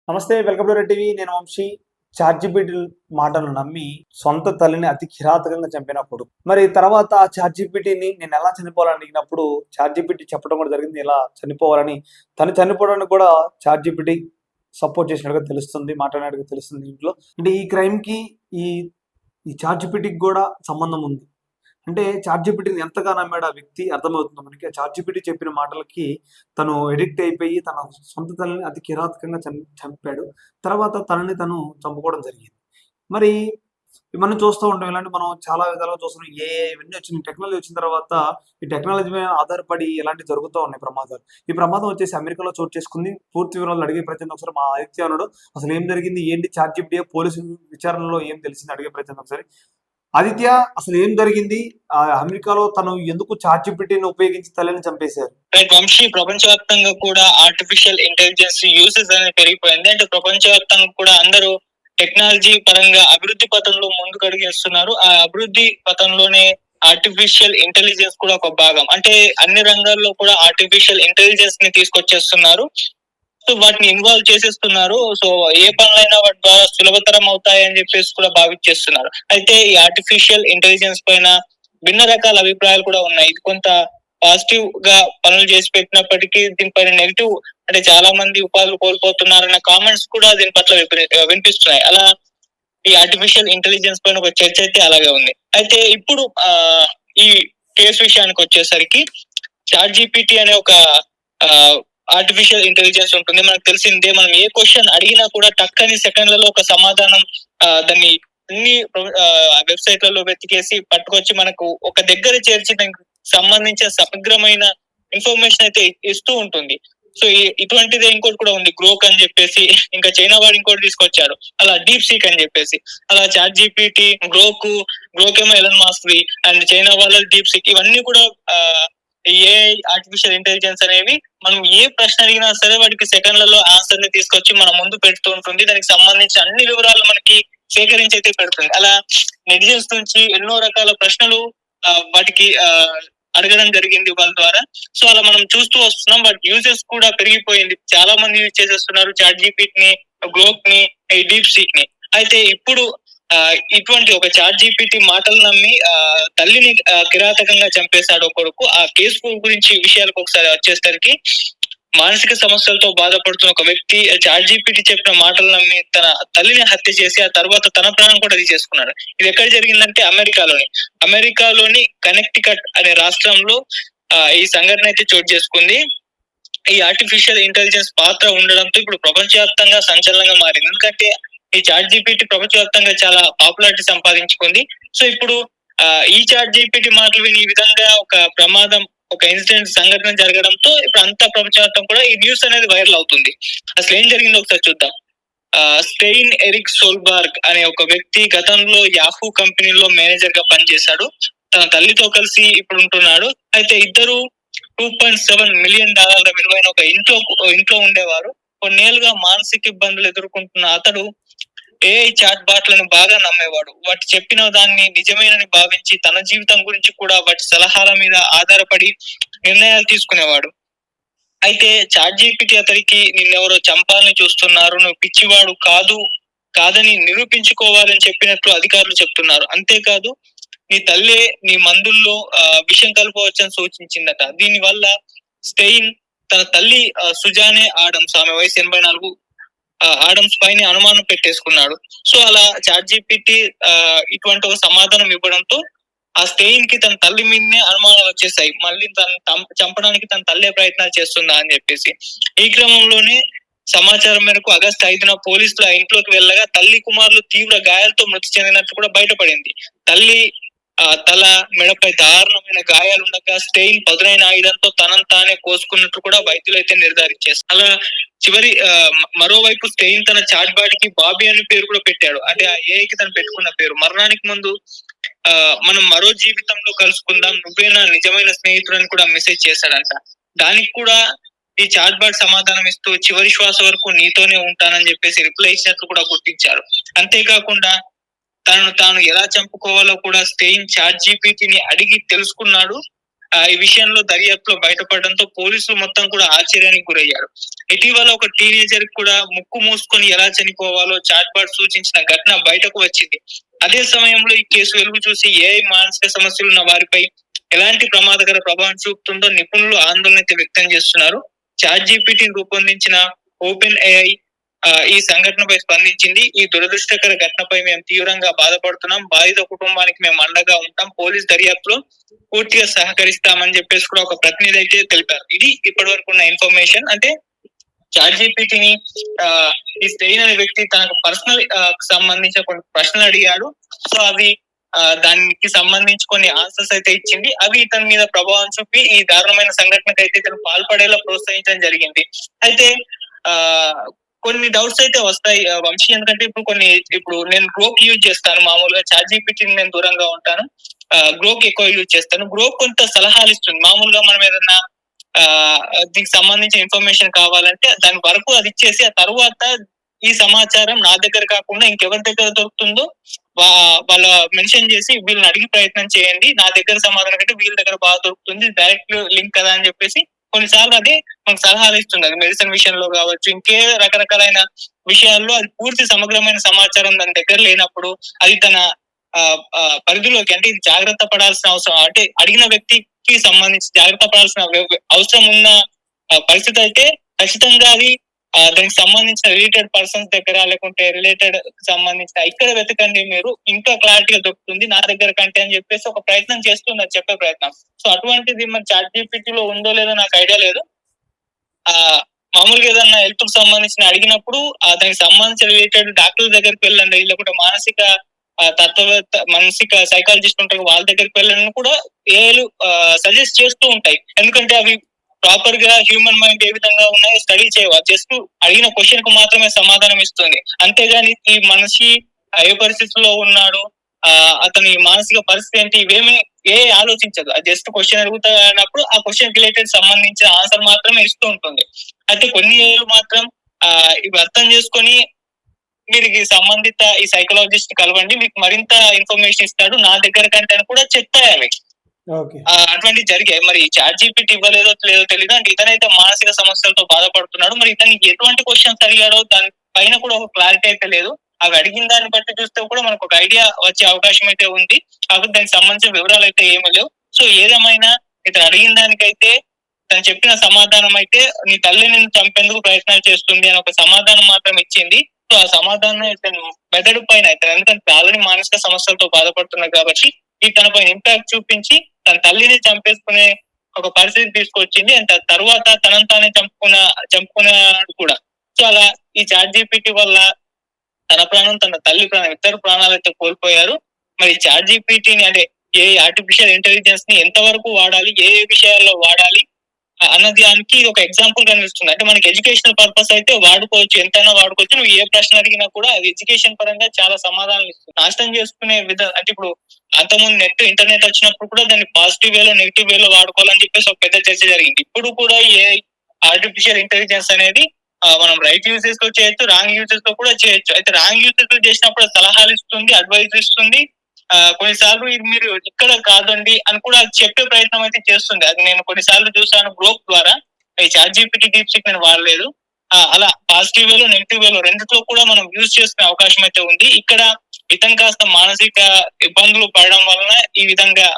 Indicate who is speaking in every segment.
Speaker 1: నమస్తే. Welcome to red TV. నేను Vamsi. ChatGPT మాటలు నమ్మి సొంత తల్లిని అతి కిరాతకంగా చంపినప్పుడు, మరి తర్వాత ఆ చాట్‌జీపీటీని నేనెలా చనిపోవాలని అడిగినప్పుడు, చాట్‌జీపీటీ చెప్పడం కూడా జరిగింది. ఇలా చనిపోవాలని. తను చనిపోవడానికి కూడా చాట్‌జీపీటీ సపోర్ట్ చేసినట్టుగా తెలుస్తుంది. మాట్లాడినట్టుగా తెలుస్తుంది ఇంట్లో. అంటే ఈ క్రైమ్‌కి ఈ ఈ చాట్‌జీపీటీకి కూడా సంబంధం ఉంది. అంటే చాట్‌జీపీటీని ఎంతగా నమ్మాడు ఆ వ్యక్తి అర్థమవుతుంది మనకి. ఆ చాట్‌జీపీటీ చెప్పిన మాటలకి తను అడిక్ట్ అయిపోయి తన సొంత తల్లిని అతి కిరాతకంగా చంపాడు. తర్వాత తనని తను చంపుకోవడం జరిగింది. మరి మనం చూస్తూ ఉంటాం. ఇలాంటివి మనం చాలా విధాలుగా చూస్తున్నాం. ఏఐ ఇవన్నీ వచ్చినాయి. టెక్నాలజీ వచ్చిన తర్వాత ఈ టెక్నాలజీ మీద ఆధారపడి ఇలాంటివి జరుగుతూ ఉన్నాయి ప్రమాదాలు. ఈ ప్రమాదం వచ్చేసి అమెరికాలో చోటు చేసుకుంది. పూర్తి వివరాలు అడిగే ప్రయత్నం ఒకసారి మా ఆదిత్య ఉన్నాడు. అసలు ఏం జరిగింది? ఏంటి చాట్‌జీపీటీ పోలీసు విచారణలో ఏం తెలిసింది? అడిగే ప్రయత్నం ఒకసారి. ఆదిత్య, అసలు ఏం జరిగింది? అమెరికాలో తను ఎందుకు చాట్‌జీపీటీని ఉపయోగించి తల్లిని చంపేశారు?
Speaker 2: రైట్ వంశీ, ప్రపంచవ్యాప్తంగా కూడా ఆర్టిఫిషియల్ ఇంటెలిజెన్స్ యూసేజ్ అనేది పెరిగిపోయింది. అంటే ప్రపంచవ్యాప్తంగా కూడా అందరూ టెక్నాలజీ పరంగా అభివృద్ధి పథంలో ముందుకు అడుగేస్తున్నారు. ఆ అభివృద్ధి పథంలోనే ఆర్టిఫిషియల్ ఇంటెలిజెన్స్ కూడా ఒక భాగం. అంటే అన్ని రంగాల్లో కూడా ఆర్టిఫిషియల్ ఇంటెలిజెన్స్ ని తీసుకొచ్చేస్తున్నారు. సో వాటిని ఇన్వాల్వ్ చేసేస్తున్నారు. సో ఏ పనులైనా వాటి ద్వారా సులభతరం అవుతాయి అని చెప్పేసి కూడా భావించేస్తున్నారు. అయితే ఈ ఆర్టిఫిషియల్ ఇంటెలిజెన్స్ పైన భిన్న రకాల అభిప్రాయాలు కూడా ఉన్నాయి. ఇది కొంత పాజిటివ్ గా పనులు చేసి పెట్టినప్పటికీ దీనిపైన నెగిటివ్, అంటే చాలా మంది ఉపాధులు కోల్పోతున్నారన్న కామెంట్స్ కూడా దీని పట్ల వినిపిస్తున్నాయి. అలా ఈ ఆర్టిఫిషియల్ ఇంటెలిజెన్స్ పైన ఒక చర్చ అయితే అలాగే ఉంది. అయితే ఇప్పుడు ఈ కేసు విషయానికి వచ్చేసరికి చాట్‌జీపీటీ అనే ఒక ఆర్టిఫిషియల్ ఇంటెలిజెన్స్ ఉంటుంది. మనకు తెలిసిందే. మనం ఏ క్వశ్చన్ అడిగినా కూడా టక్కని సెకండ్లలో ఒక సమాధానం దాన్ని అన్ని వెబ్సైట్లలో వెతికేసి పట్టుకొచ్చి మనకు ఒక దగ్గర చేర్చి దానికి సంబంధించిన సమగ్రమైన ఇన్ఫర్మేషన్ అయితే ఇస్తూ ఉంటుంది. సో ఇటువంటిదే ఇంకోటి కూడా ఉంది, గ్రోక్ అని చెప్పేసి. ఇంకా చైనా వాడు ఇంకోటి తీసుకొచ్చాడు, అలా డీప్ సీక్ అని చెప్పేసి. అలా చాట్‌జీపీటీ, గ్రోక్ ఏమో Elon Musk the, and China వాళ్ళ డీప్ సీక్. ఇవన్నీ కూడా ఏఐ, ఆర్టిఫిషియల్ ఇంటెలిజెన్స్ అనేవి మనం ఏ ప్రశ్న అడిగినా సరే వాటికి సెకండ్లలో ఆన్సర్ ని తీసుకొచ్చి మన ముందు పెడుతూ ఉంటుంది. దానికి సంబంధించిన అన్ని వివరాలు మనకి సేకరించి అయితే పెడుతుంది. అలా నెటిజన్స్ నుంచి ఎన్నో రకాల ప్రశ్నలు వాటికి అడగడం జరిగింది వాళ్ళ ద్వారా. సో అలా మనం చూస్తూ వస్తున్నాం. వాటి యూజెస్ కూడా పెరిగిపోయింది. చాలా మంది యూజ్ చేసేస్తున్నారు చాట్‌జీపీటీని, గ్రోక్ ని, ఈ డీప్ సీక్ ని. అయితే ఇప్పుడు ఇటువంటి ఒక చాట్‌జీపీటీ మాటలు నమ్మి తల్లిని కిరాతకంగా చంపేశాడు ఒక కొడుకు. ఆ కేసు గురించి విషయాలకు ఒకసారి వచ్చేసరికి, మానసిక సమస్యలతో బాధపడుతున్న ఒక వ్యక్తి చాట్‌జీపీటీ చెప్పిన మాటలు నమ్మి తన తల్లిని హత్య చేసి ఆ తర్వాత తన ప్రాణం కూడా తీసేసుకున్నాడు. ఇది ఎక్కడ జరిగిందంటే అమెరికాలోని కనెక్టికట్ అనే రాష్ట్రంలో ఈ సంఘటన అయితే చోటు చేసుకుంది. ఈ ఆర్టిఫిషియల్ ఇంటెలిజెన్స్ పాత్ర ఉండడంతో ఇప్పుడు ప్రపంచవ్యాప్తంగా సంచలనంగా మారింది. ఎందుకంటే ఈ చాట్‌జీపీటీ ప్రపంచవ్యాప్తంగా చాలా పాపులారిటీ సంపాదించుకుంది. సో ఇప్పుడు ఈ చాట్‌జీపీటీ మాటలు విని ఈ విధంగా ఒక ప్రమాదం, ఒక ఇన్సిడెంట్, సంఘటన జరగడంతో ఇప్పుడు అంతా ప్రపంచవ్యాప్తంగా కూడా ఈ న్యూస్ అనేది వైరల్ అవుతుంది. అసలు ఏం జరిగిందో ఒకసారి చూద్దాం. స్టెయిన్ ఎరిక్ సోల్బర్గ్ అనే ఒక వ్యక్తి గతంలో యాహూ కంపెనీలో మేనేజర్ గా పనిచేశాడు. తన తల్లితో కలిసి ఇప్పుడు ఉంటున్నాడు. అయితే ఇద్దరు $2.7 మిలియన్ విలువైన ఒక ఇంట్లో ఉండేవారు. కొన్నేళ్లుగా మానసిక ఇబ్బందులు ఎదుర్కొంటున్న అతడు ఏఐ చాట్ బాట్లను బాగా నమ్మేవాడు. వాటి చెప్పిన దాన్ని నిజమేనని భావించి తన జీవితం గురించి కూడా వాటి సలహాల మీద ఆధారపడి నిర్ణయాలు తీసుకునేవాడు. అయితే చాట్‌జీపీటీ అతడికి నిన్నెవరో చంపాలని చూస్తున్నారు, నువ్వు పిచ్చివాడు కాదని నిరూపించుకోవాలని చెప్పినట్లు అధికారులు చెప్తున్నారు. అంతేకాదు నీ తల్లే నీ మందుల్లో విషం కలపవచ్చని సూచించిందట. దీనివల్ల స్టెయిన్ తన తల్లి సుజానే ఆడమ్స్, ఆమె వయసు 84, ఆడమ్స్ పైన అనుమానం పెట్టేసుకున్నాడు. సో అలా చాట్‌జీపీటీ ఇటువంటి ఒక సమాధానం ఇవ్వడంతో ఆ స్టెయిన్ కి తన తల్లి మీదనే అనుమానాలు వచ్చేసాయి. మళ్ళీ తను చంపడానికి తన తల్లే ప్రయత్నాలు చేస్తుందా అని చెప్పేసి. ఈ క్రమంలోనే సమాచారం మేరకు ఆగస్టు 5న పోలీసులు ఆ ఇంట్లోకి వెళ్ళగా తల్లి, కుమారులు తీవ్ర గాయాలతో మృతి చెందినట్లు కూడా బయటపడింది. తల్లి తల, మెడపై దారుణమైన గాయాలు ఉండగా స్టెయిన్ పదునైన ఆయుధంతో తనను తానే కోసుకున్నట్టు కూడా వైద్యులు అయితే నిర్ధారించారు. అలా చివరి మరోవైపు స్టెయిన్ తన చాట్ బాటికి బాబీ అనే పేరు కూడా పెట్టాడు. అంటే ఆ ఏఐకి తను పెట్టుకున్న పేరు. మరణానికి ముందు మనం మరో జీవితంలో కలుసుకుందాం, నువ్వే నా నిజమైన స్నేహితుడని కూడా మెసేజ్ చేశాడంట. దానికి కూడా ఈ చాట్ బాట్ సమాధానం ఇస్తూ చివరి శ్వాస వరకు నీతోనే ఉంటానని చెప్పేసి రిప్లై ఇచ్చినట్లు కూడా గుర్తించారు. అంతేకాకుండా తనను తాను ఎలా చంపుకోవాలో కూడా స్టెయిన్ చాట్‌జీపీటీని అడిగి తెలుసుకున్నాడు. ఈ విషయంలో దర్యాప్తులో బయటపడడంతో పోలీసులు మొత్తం కూడా ఆశ్చర్యానికి గురయ్యారు. ఇటీవల ఒక టీనేజర్ కూడా ముక్కు మూసుకొని ఎలా చనిపోవాలో చాట్ బాట్ సూచించిన ఘటన బయటకు వచ్చింది. అదే సమయంలో ఈ కేసు వెలుగు చూసి ఏఐ మానసిక సమస్యలున్న వారిపై ఎలాంటి ప్రమాదకర ప్రభావం చూపుతుందో నిపుణులు ఆందోళన అయితే వ్యక్తం చేస్తున్నారు. చాట్ జీపీటీని రూపొందించిన ఓపెన్ ఏఐ ఈ సంఘటనపై స్పందించింది. ఈ దురదృష్టకర ఘటనపై మేము తీవ్రంగా బాధపడుతున్నాం. బాధిత కుటుంబానికి మేము అండగా ఉంటాం. పోలీస్ దర్యాప్తులో పూర్తిగా సహకరిస్తామని చెప్పేసి కూడా ఒక ప్రతినిధి అయితే తెలిపారు. ఇది ఇప్పటి వరకు ఉన్న ఇన్ఫర్మేషన్. అంటే చాట్ జీపీటీని ఈ స్టెయిన్ అనే వ్యక్తి తనకు పర్సనల్ సంబంధించిన కొన్ని ప్రశ్నలు అడిగాడు. సో అవి దానికి సంబంధించి కొన్ని ఆన్సర్స్ అయితే ఇచ్చింది. అవి ఇతని మీద ప్రభావం చూపి ఈ దారుణమైన సంఘటనకు అయితే ఇతను పాల్పడేలా ప్రోత్సహించడం జరిగింది. అయితే కొన్ని డౌట్స్ అయితే వస్తాయి వంశీ, ఎందుకంటే ఇప్పుడు నేను గ్రోక్ యూజ్ చేస్తాను. మామూలుగా చాట్ జీపీటీని నేను దూరంగా ఉంటాను. గ్రోక్ ఎక్కువ యూజ్ చేస్తాను. గ్రోక్ కొంత సలహాలు ఇస్తుంది. మామూలుగా మనం ఏదన్నా దీనికి సంబంధించిన ఇన్ఫర్మేషన్ కావాలంటే దాని వరకు అది ఇచ్చేసి ఆ తర్వాత ఈ సమాచారం నా దగ్గర కాకుండా ఇంకెవరి దగ్గర దొరుకుతుందో వాళ్ళ మెన్షన్ చేసి వీళ్ళని అడిగి ప్రయత్నం చేయండి, నా దగ్గర సమాధానం కంటే వీళ్ళ దగ్గర బాగా దొరుకుతుంది, డైరెక్ట్ లింక్ కదా అని చెప్పేసి కొన్నిసార్లు అది మనకు సలహాలు ఇస్తుంది. అది మెడిసిన్ విషయంలో కావచ్చు, ఇంకే రకరకాలైన విషయాల్లో అది పూర్తి సమగ్రమైన సమాచారం దాని దగ్గర లేనప్పుడు అది తన పరిధిలోకి, అంటే ఇది జాగ్రత్త పడాల్సిన అవసరం, అంటే అడిగిన వ్యక్తికి సంబంధించి జాగ్రత్త పడాల్సిన అవసరం ఉన్న పరిస్థితి అయితే ఖచ్చితంగా అది దానికి సంబంధించిన రిలేటెడ్ పర్సన్స్ దగ్గర లేకుంటే రిలేటెడ్ సంబంధించిన ఇక్కడ వెతకండి, మీరు ఇంకా క్లారిటీగా దొరుకుతుంది నా దగ్గర కంటే అని చెప్పేసి ఒక ప్రయత్నం చేస్తుంది, అది చెప్పే ప్రయత్నం. సో అటువంటిది మన చాట్ జీపీటీలో ఉందో లేదో నాకు ఐడియా లేదు. మామూలుగా ఏదన్నా హెల్త్ కు సంబంధించిన అడిగినప్పుడు దానికి సంబంధించిన రిలేటెడ్ డాక్టర్ దగ్గరికి వెళ్ళండి, లేకుంటే మానసిక తత్వవేత్త, మానసిక సైకాలజిస్ట్ ఉంటారు, వాళ్ళ దగ్గరికి వెళ్ళండి కూడా ఏఐలు సజెస్ట్ చేస్తూ ఉంటాయి. ఎందుకంటే అవి ప్రాపర్ గా హ్యూమన్ మైండ్ ఏ విధంగా ఉన్నాయో స్టడీ చేయవ, జస్ట్ అడిగిన క్వశ్చన్ కు మాత్రమే సమాధానం ఇస్తుంది. అంతేగాని ఈ మనిషి ఏ పరిస్థితిలో ఉన్నాడు, అతని మానసిక పరిస్థితి ఏంటి, ఇవేమి ఏ ఆలోచించదు. జస్ట్ క్వశ్చన్ అడుగుతున్నప్పుడు ఆ క్వశ్చన్ రిలేటెడ్ సంబంధించిన ఆన్సర్ మాత్రమే ఇస్తూ ఉంటుంది. అయితే కొన్ని ఏళ్ళు మాత్రం ఇవి అర్థం చేసుకొని మీరు ఈ సంబంధిత ఈ సైకలాజిస్ట్ కలవండి, మీకు మరింత ఇన్ఫర్మేషన్ ఇస్తాడు నా దగ్గర కంటే అని కూడా చెప్తాయి అవి. అటువంటివి జరిగాయి. మరి చాట్ జీపీటీ ఇవ్వలేదో లేదో తెలియదు. అంటే ఇతనైతే మానసిక సమస్యలతో బాధపడుతున్నాడు. మరి ఇతనికి ఎటువంటి క్వశ్చన్స్ అడిగాడో దాని పైన కూడా ఒక క్లారిటీ అయితే లేదు. అవి అడిగిన దాన్ని బట్టి చూస్తే కూడా మనకు ఒక ఐడియా వచ్చే అవకాశం అయితే ఉంది. కాకపోతే దానికి సంబంధించిన వివరాలు అయితే ఏమీ లేవు. సో ఏదేమైనా ఇతను అడిగిన దానికైతే తను చెప్పిన సమాధానం అయితే నీ తల్లి నిన్ను చంపేందుకు ప్రయత్నాలు చేస్తుంది అని ఒక సమాధానం మాత్రం ఇచ్చింది. సో ఆ సమాధానం ఇతను మెదడు పైన ఇతను ఎందుకంటే ఆల్రెడీ మానసిక సమస్యలతో బాధపడుతున్నాడు కాబట్టి ఈ తన పైన ఇంపాక్ట్ చూపించి తన తల్లిని చంపేసుకునే ఒక పరిస్థితి తీసుకొచ్చింది. అండ్ తర్వాత తనను తానే చంపుకున్నాడు కూడా. సో అలా ఈ చాట్ జీపీటీ వల్ల తన ప్రాణం, తన తల్లి ప్రాణం, ఇద్దరు ప్రాణాలు అయితే కోల్పోయారు. మరి చాట్ జీపీటీని అంటే ఏ ఆర్టిఫిషియల్ ఇంటెలిజెన్స్ ని ఎంతవరకు వాడాలి, ఏ విషయాల్లో వాడాలి అన్న దానికి ఒక ఎగ్జాంపుల్ కనిపిస్తుంది. అంటే మనకి ఎడ్యుకేషనల్ పర్పస్ అయితే వాడుకోవచ్చు, ఎంతైనా వాడుకోవచ్చు. నువ్వు ఏ ప్రశ్న అడిగినా కూడా అది ఎడ్యుకేషన్ పరంగా చాలా సమాధానాలు ఇస్తుంది. నాశనం చేసుకునే అంటే ఇప్పుడు అంతకుముందు ఇంటర్నెట్ వచ్చినప్పుడు కూడా దాన్ని పాజిటివ్ వేలో నెగిటివ్ వేలో వాడుకోవాలని చెప్పేసి ఒక పెద్ద చర్చ జరిగింది. ఇప్పుడు కూడా ఏ ఆర్టిఫిషియల్ ఇంటెలిజెన్స్ అనేది మనం రైట్ యూజెస్ లో చేయొచ్చు, రాంగ్ యూజెస్ లో కూడా చేయొచ్చు. అయితే రాంగ్ యూజెస్ లో చేసినప్పుడు సలహాలు ఇస్తుంది, అడ్వైజ్ ఇస్తుంది. కొన్నిసార్లు ఇది మీరు ఇక్కడ కాదండి అని కూడా చెప్పే ప్రయత్నం అయితే చేస్తుంది. అది నేను కొన్నిసార్లు చూసాను గ్రోక్ ద్వారా. ఈ చాట్ జీపీటీ డీప్సీక్ నేను వాడలేదు. అలా పాజిటివ్ వేలో నెగిటివ్ వేలో రెండిట్లో కూడా మనం యూజ్ చేసుకునే అవకాశం అయితే ఉంది. ఇక్కడ ఇతను కాస్త మానసిక ఇబ్బందులు పడడం వలన ఈ విధంగా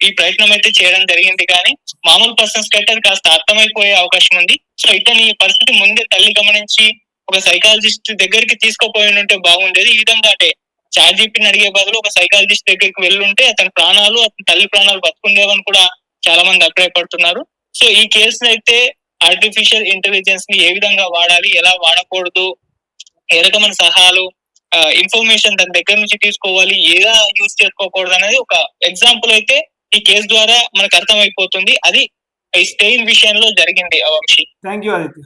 Speaker 2: ఈ ప్రయత్నం అయితే చేయడం జరిగింది. కానీ మామూలు పర్సన్స్ అయితే అది కాస్త అర్థమైపోయే అవకాశం ఉంది. సో ఇతని పరిస్థితి ముందే తల్లి గమనించి ఒక సైకాలజిస్ట్ దగ్గరికి తీసుకుపోయి ఉంటే బాగుండేది. ఈ విధంగా అంటే చాట్ జీపీటీని అడిగే బదులు ఒక సైకాలజిస్ట్ దగ్గరికి వెళ్ళుంటే అతని ప్రాణాలు, అతని తల్లి ప్రాణాలు బతుకుండేవని కూడా చాలా మంది అభిప్రాయపడుతున్నారు. సో ఈ కేసు అయితే ఆర్టిఫిషియల్ ఇంటెలిజెన్స్ ని ఏ విధంగా వాడాలి, ఎలా వాడకూడదు, ఏ రకమైన సలహాలు, ఇన్ఫర్మేషన్ దాని దగ్గర నుంచి తీసుకోవాలి, ఎలా యూజ్ చేసుకోకూడదు అనేది ఒక ఎగ్జాంపుల్ అయితే ఈ కేసు ద్వారా మనకు అర్థమైపోతుంది. అది ఈ స్టెయిన్ విషయంలో జరిగింది. Vamshi,
Speaker 1: thank you Aditya.